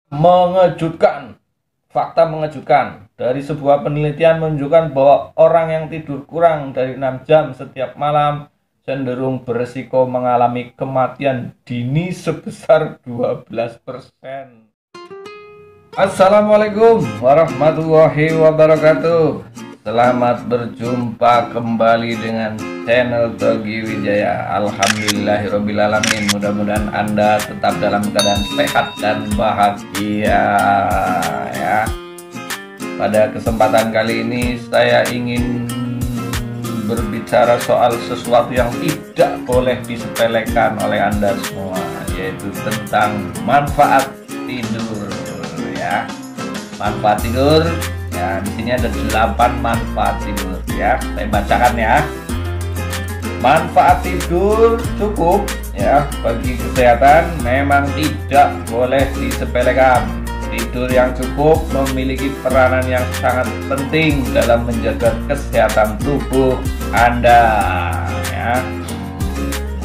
Mengejutkan, fakta mengejutkan dari sebuah penelitian menunjukkan bahwa orang yang tidur kurang dari 6 jam setiap malam cenderung beresiko mengalami kematian dini sebesar 12%. Assalamualaikum warahmatullahi wabarakatuh. Selamat berjumpa kembali dengan channel Togi Wijaya. Alhamdulillahirrabbilalamin. Mudah-mudahan Anda tetap dalam keadaan sehat dan bahagia ya. Pada kesempatan kali ini saya ingin berbicara soal sesuatu yang tidak boleh disepelekan oleh Anda semua, yaitu tentang manfaat tidur ya. Manfaat tidur ya, di sini ada 8 manfaat tidur ya. Saya bacakan ya. Manfaat tidur cukup ya bagi kesehatan memang tidak boleh disepelekan. Tidur yang cukup memiliki peranan yang sangat penting dalam menjaga kesehatan tubuh Anda ya.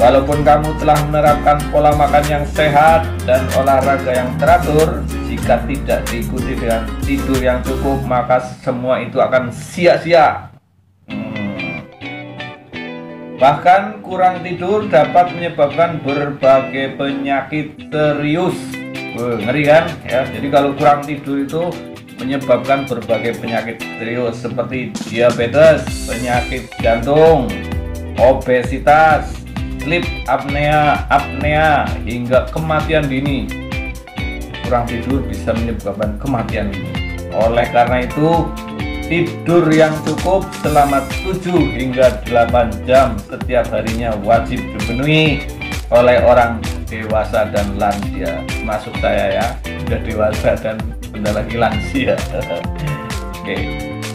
Walaupun kamu telah menerapkan pola makan yang sehat dan olahraga yang teratur, jika tidak diikuti dengan tidur yang cukup, maka semua itu akan sia-sia. Bahkan kurang tidur dapat menyebabkan berbagai penyakit serius. Ngeri kan ya. Jadi kalau kurang tidur itu menyebabkan berbagai penyakit serius seperti diabetes, penyakit jantung, obesitas, sleep apnea hingga kematian dini. Kurang tidur bisa menyebabkan kematian dini. Oleh karena itu, tidur yang cukup selama 7 hingga 8 jam setiap harinya wajib dipenuhi oleh orang dewasa dan lansia. Masuk saya ya, sudah dewasa dan bentar lagi lansia. Oke.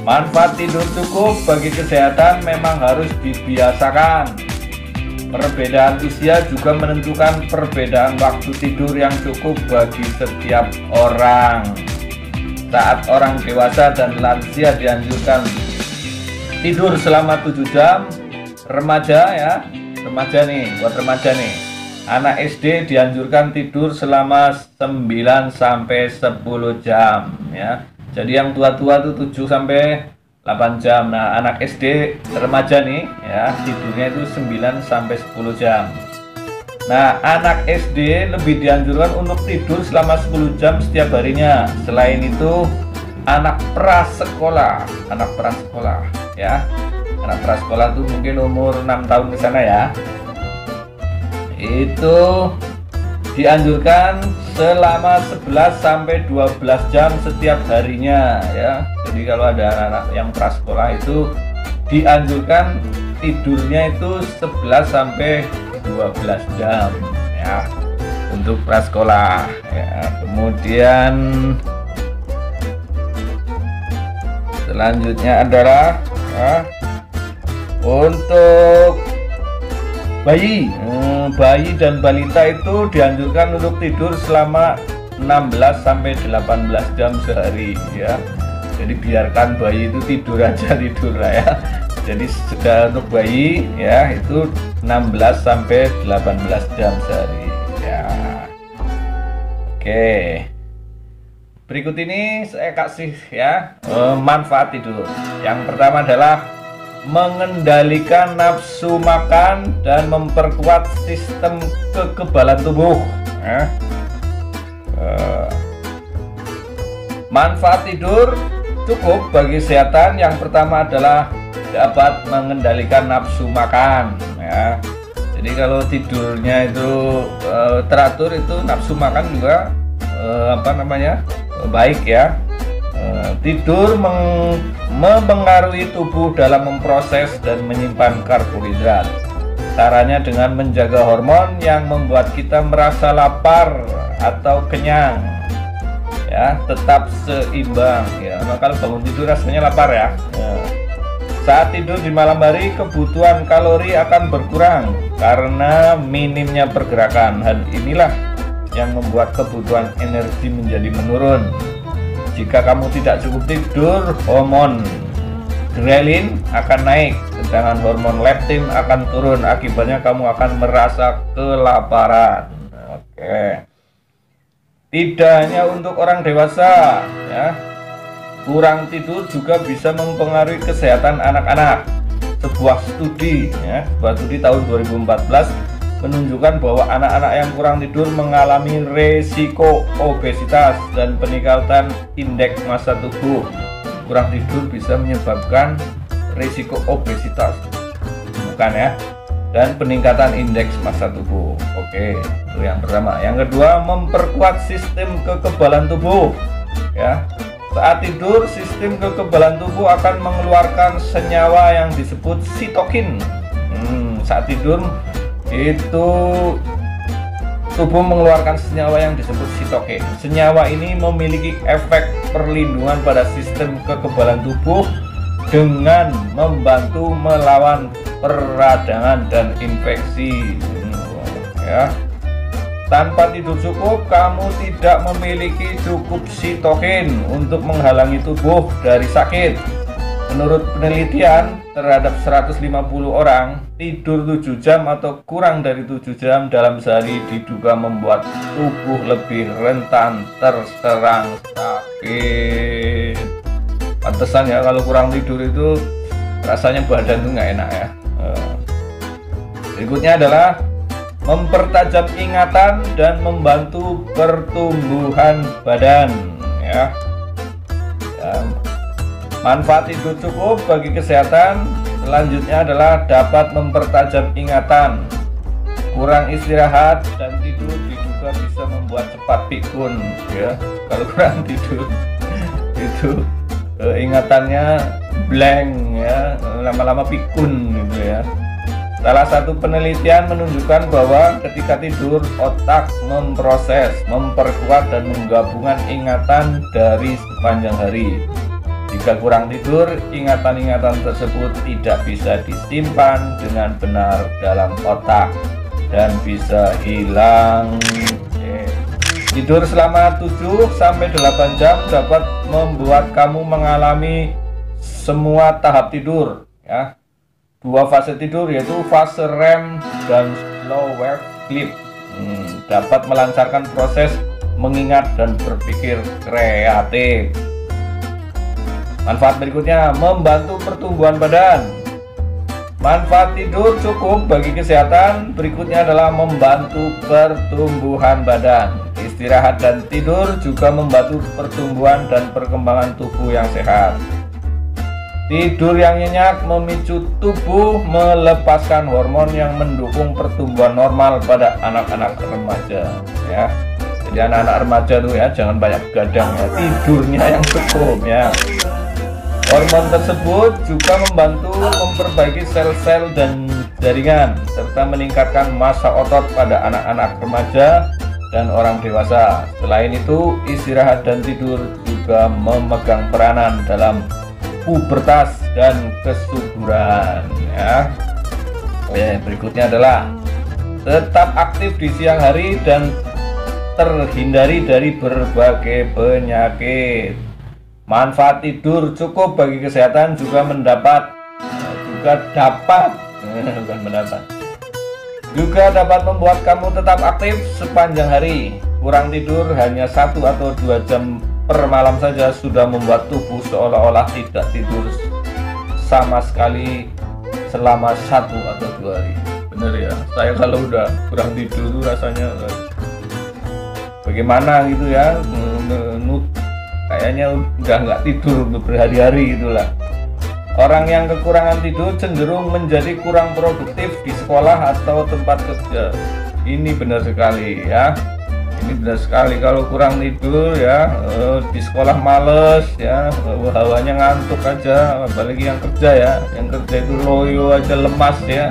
Manfaat tidur cukup bagi kesehatan memang harus dibiasakan. Perbedaan usia juga menentukan perbedaan waktu tidur yang cukup bagi setiap orang. Saat orang dewasa dan lansia dianjurkan tidur selama 7 jam, remaja ya, remaja nih, buat remaja nih. Anak SD dianjurkan tidur selama 9 sampai 10 jam ya. Jadi yang tua-tua itu 7 sampai 8 jam. Nah, anak SD remaja nih ya, tidurnya itu 9 sampai 10 jam. Nah, anak SD lebih dianjurkan untuk tidur selama 10 jam setiap harinya. Selain itu, anak prasekolah ya. Anak prasekolah itu mungkin umur 6 tahun ke sana ya. Itu dianjurkan selama 11 sampai 12 jam setiap harinya ya. Jadi kalau ada anak-anak yang prasekolah itu dianjurkan tidurnya itu 11 sampai 12 jam ya untuk prasekolah ya. Kemudian selanjutnya adalah ya, untuk bayi dan balita itu dianjurkan untuk tidur selama 16 sampai 18 jam sehari ya. Jadi biarkan bayi itu tidur aja, tidur lah ya. Jadi sudah untuk bayi ya itu 16 sampai 18 jam sehari ya. Oke. Berikut ini saya kasih ya manfaat tidur. Yang pertama adalah mengendalikan nafsu makan dan memperkuat sistem kekebalan tubuh ya. Manfaat tidur cukup bagi kesehatan. Yang pertama adalah dapat mengendalikan nafsu makan ya. Jadi kalau tidurnya itu teratur, itu nafsu makan juga baik ya. Tidur mempengaruhi tubuh dalam memproses dan menyimpan karbohidrat. Caranya dengan menjaga hormon yang membuat kita merasa lapar atau kenyang ya, tetap seimbang ya. Maka kalau bangun tidur rasanya lapar ya. Saat tidur di malam hari, kebutuhan kalori akan berkurang karena minimnya pergerakan. Hal inilah yang membuat kebutuhan energi menjadi menurun. Jika kamu tidak cukup tidur, hormon grelin akan naik, sedangkan hormon leptin akan turun. Akibatnya kamu akan merasa kelaparan. Oke. Tidak hanya untuk orang dewasa, ya. Kurang tidur juga bisa mempengaruhi kesehatan anak-anak. Sebuah studi tahun 2014 menunjukkan bahwa anak-anak yang kurang tidur mengalami resiko obesitas dan peningkatan indeks massa tubuh. Kurang tidur bisa menyebabkan resiko obesitas, bukan ya, dan peningkatan indeks massa tubuh. Oke, itu yang pertama. Yang kedua, memperkuat sistem kekebalan tubuh, ya. Saat tidur, sistem kekebalan tubuh akan mengeluarkan senyawa yang disebut sitokin. Saat tidur itu tubuh mengeluarkan senyawa yang disebut sitokin. Senyawa ini memiliki efek perlindungan pada sistem kekebalan tubuh dengan membantu melawan peradangan dan infeksi, ya. Tanpa tidur cukup, kamu tidak memiliki cukup sitokin untuk menghalangi tubuh dari sakit. Menurut penelitian, terhadap 150 orang, tidur 7 jam atau kurang dari 7 jam dalam sehari diduga membuat tubuh lebih rentan terserang sakit. Pantesan ya kalau kurang tidur itu rasanya badan tuh nggak enak ya. Berikutnya adalah mempertajam ingatan dan membantu pertumbuhan badan, ya. Manfaat tidur cukup bagi kesehatan selanjutnya adalah dapat mempertajam ingatan. Kurang istirahat dan tidur diduga bisa membuat cepat pikun, ya. Kalau kurang tidur itu ingatannya blank, ya, lama-lama pikun gitu ya. Salah satu penelitian menunjukkan bahwa ketika tidur, otak memproses, memperkuat dan menggabungkan ingatan dari sepanjang hari. Jika kurang tidur, ingatan-ingatan tersebut tidak bisa disimpan dengan benar dalam otak dan bisa hilang. Tidur selama 7-8 jam dapat membuat kamu mengalami semua tahap tidur, ya. 2 fase tidur yaitu fase REM dan slow wave sleep. Dapat melancarkan proses mengingat dan berpikir kreatif. Manfaat berikutnya, membantu pertumbuhan badan. Manfaat tidur cukup bagi kesehatan berikutnya adalah membantu pertumbuhan badan. Istirahat dan tidur juga membantu pertumbuhan dan perkembangan tubuh yang sehat. Tidur yang nyenyak memicu tubuh melepaskan hormon yang mendukung pertumbuhan normal pada anak-anak remaja, ya. Jadi anak-anak remaja tuh ya jangan banyak begadang ya, tidurnya yang cukup ya. Hormon tersebut juga membantu memperbaiki sel-sel dan jaringan serta meningkatkan massa otot pada anak-anak remaja dan orang dewasa. Selain itu, istirahat dan tidur juga memegang peranan dalam pubertas dan kesuburan, ya. Berikutnya adalah tetap aktif di siang hari dan terhindari dari berbagai penyakit. Manfaat tidur cukup bagi kesehatan juga dapat membuat kamu tetap aktif sepanjang hari. Kurang tidur hanya 1 atau 2 jam per malam saja sudah membuat tubuh seolah-olah tidak tidur sama sekali selama 1 atau 2 hari. Bener ya, saya kalau udah kurang tidur tuh rasanya bagaimana gitu ya, kayaknya udah nggak tidur berhari-hari itulah. Orang yang kekurangan tidur cenderung menjadi kurang produktif di sekolah atau tempat kerja. Ini benar sekali ya. Ini benar sekali, kalau kurang tidur ya di sekolah males ya, hawanya ngantuk aja, apalagi yang kerja ya, yang kerja itu loyo aja, lemas ya.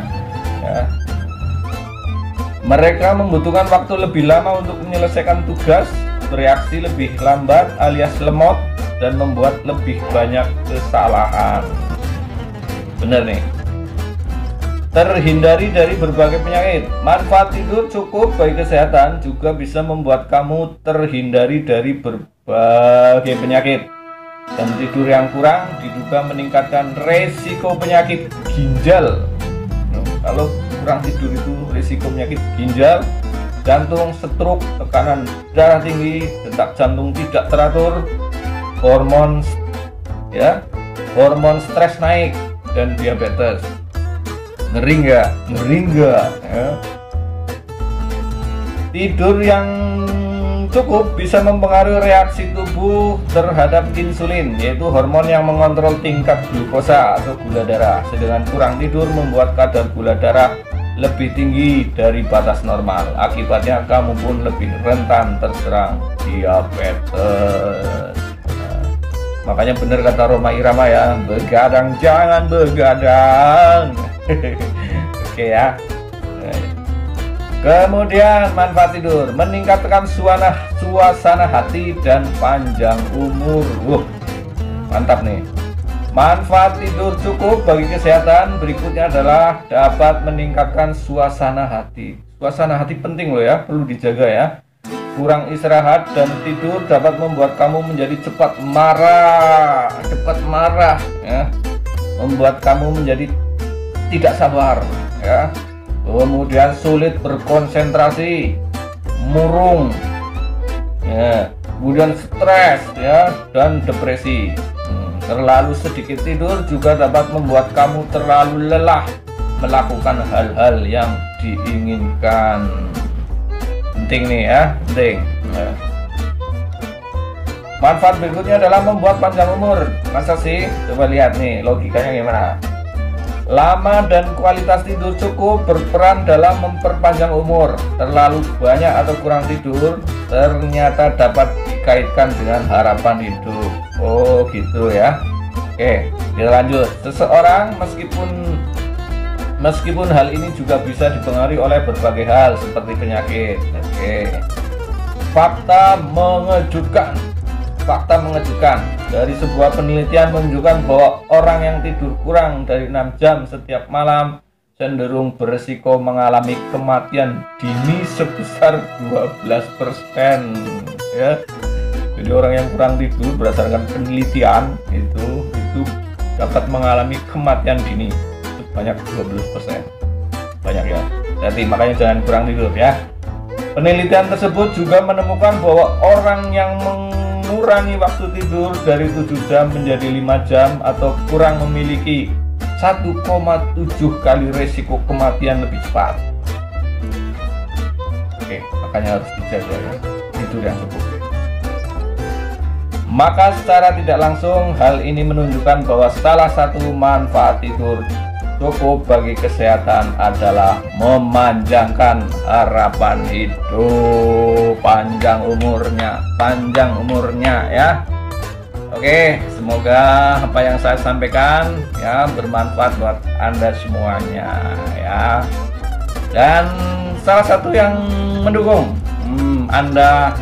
Mereka membutuhkan waktu lebih lama untuk menyelesaikan tugas, bereaksi lebih lambat alias lemot, dan membuat lebih banyak kesalahan. Bener nih. Terhindari dari berbagai penyakit. Manfaat tidur cukup bagi kesehatan juga bisa membuat kamu terhindari dari berbagai penyakit. Dan tidur yang kurang diduga meningkatkan resiko penyakit ginjal. Kalau kurang tidur itu resiko penyakit ginjal, jantung stroke, tekanan darah tinggi, detak jantung tidak teratur, hormon stres naik, dan diabetes. Ngeri nggak? Ngeri nggak? Ya. Tidur yang cukup bisa mempengaruhi reaksi tubuh terhadap insulin, yaitu hormon yang mengontrol tingkat glukosa atau gula darah. Sedangkan kurang tidur membuat kadar gula darah lebih tinggi dari batas normal. Akibatnya kamu pun lebih rentan terserang diabetes. Makanya benar kata Rhoma Irama ya, begadang jangan begadang. Oke ya. Kemudian manfaat tidur, meningkatkan suasana hati dan panjang umur. Mantap nih. Manfaat tidur cukup bagi kesehatan berikutnya adalah dapat meningkatkan suasana hati. Suasana hati penting loh ya, perlu dijaga ya. Kurang istirahat dan tidur dapat membuat kamu menjadi cepat marah ya. Membuat kamu menjadi tidak sabar ya. Kemudian sulit berkonsentrasi, murung ya, kemudian stres ya, dan depresi. Terlalu sedikit tidur juga dapat membuat kamu terlalu lelah melakukan hal-hal yang diinginkan. Penting nih ya, penting ya. Manfaat berikutnya adalah membuat panjang umur. Masa sih? Coba lihat nih logikanya gimana. Lama dan kualitas tidur cukup berperan dalam memperpanjang umur. Terlalu banyak atau kurang tidur ternyata dapat dikaitkan dengan harapan hidup. Oh gitu ya. Oke, kita lanjut. Seseorang meskipun hal ini juga bisa dipengaruhi oleh berbagai hal seperti penyakit. Oke. Fakta mengejutkan dari sebuah penelitian menunjukkan bahwa orang yang tidur kurang dari 6 jam setiap malam cenderung berisiko mengalami kematian dini sebesar 12% ya. Jadi orang yang kurang tidur berdasarkan penelitian itu dapat mengalami kematian dini sebanyak 12%. Banyak ya. Jadi makanya jangan kurang tidur ya. Penelitian tersebut juga menemukan bahwa orang yang mengurangi waktu tidur dari 7 jam menjadi 5 jam atau kurang memiliki 1,7 kali resiko kematian lebih cepat. Oke, makanya harus dijaga ya, tidur yang cukup. Maka secara tidak langsung hal ini menunjukkan bahwa salah satu manfaat tidur cukup bagi kesehatan adalah memanjangkan harapan hidup, panjang umurnya ya. Oke, semoga apa yang saya sampaikan ya bermanfaat buat Anda semuanya ya. Dan salah satu yang mendukung Anda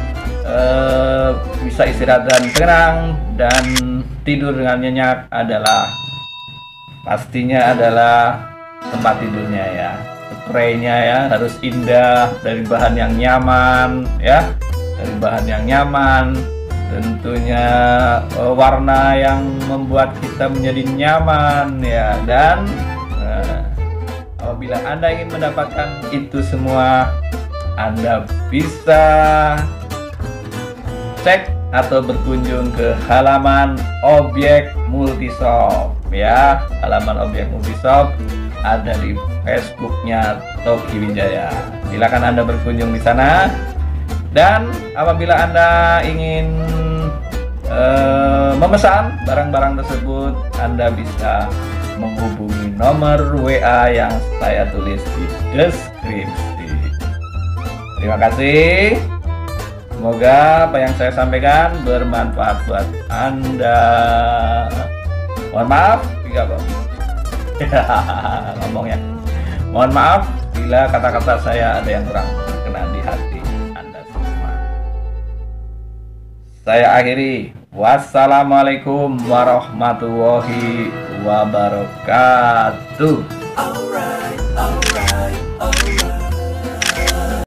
bisa istirahat dan tenang dan tidur dengan nyenyak adalah pastinya adalah tempat tidurnya ya. Spraynya ya harus indah, dari bahan yang nyaman ya, dari bahan yang nyaman. Tentunya warna yang membuat kita menjadi nyaman ya. Dan apabila Anda ingin mendapatkan itu semua, Anda bisa cek atau berkunjung ke halaman Objek Multishop ya. Halaman Objek Multishop ada di Facebooknya Toki Wijaya. Silakan Anda berkunjung di sana. Dan apabila Anda ingin memesan barang-barang tersebut, Anda bisa menghubungi nomor WA yang saya tulis di deskripsi. Terima kasih. Semoga apa yang saya sampaikan bermanfaat buat Anda. Mohon maaf ngomongnya. Mohon maaf bila kata-kata saya ada yang kurang berkenan di hati Anda semua. Saya akhiri. Wassalamualaikum warahmatullahi wabarakatuh. Alright.